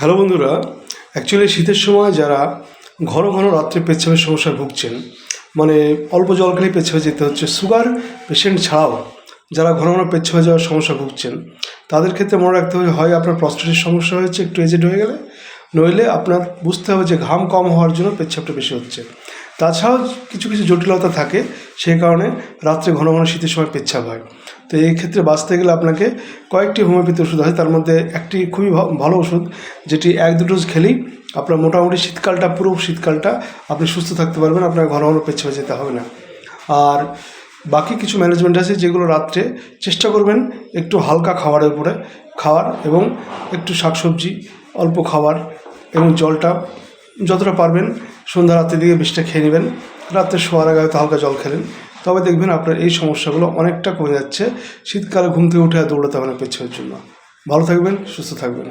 Hello বন্ধুরা, actually শীতের সময় যারা ঘন ঘন রাত্রে পেচ্ছাপের সমস্যায় ভুগছেন, মানে অল্প জল খেলেই পেচ্ছাপে যেতে হচ্ছে, সুগার পেশেন্ট ছাড়াও যারা ঘন ঘন পেচ্ছাপে যাওয়ার সমস্যা ভুগছেন, তাদের ক্ষেত্রে মনে রাখতে হবে, হয় আপনার প্রস্টেটের সমস্যা হয়েছে একটু এজেড হয়ে গেলে, নইলে আপনার বুঝতে হবে যে ঘাম কম হওয়ার জন্য পেচ্ছাপটা বেশি হচ্ছে। তাছাড়াও কিছু কিছু জটিলতা থাকে, সেই কারণে রাত্রে ঘন ঘন শীতের সময় পেচ্ছাপ হয়। তো এই ক্ষেত্রে বাঁচতে গেলে আপনাকে কয়েকটি হোমিওপ্যাথি ওষুধ আছে, তার মধ্যে একটি খুবই ভালো ওষুধ, যেটি 1-2 ডোজ খেলেই আপনার মোটামুটি পুরো শীতকালটা আপনি সুস্থ থাকতে পারবেন, আপনার ঘন ঘন পেচ্ছাপে যেতে হবে না। আর বাকি কিছু ম্যানেজমেন্ট আছে যেগুলো রাত্রে চেষ্টা করবেন একটু হালকা খাবারের উপরে খাওয়ার, এবং একটু শাকসবজি, অল্প খাবার, এবং জলটা যতটা পারবেন সন্ধ্যা রাত্রের দিকে বেশিটা খেয়ে নেবেন। রাত্রে শোয়ার আগে হয়তো হালকা জল খেলেন, তবে দেখবেন আপনার এই সমস্যাগুলো অনেকটা কমে যাচ্ছে। শীতকালে ঘুম থেকে উঠে আর দৌড়াতে হবে না পেচ্ছাপের জন্য। ভালো থাকবেন, সুস্থ থাকবেন।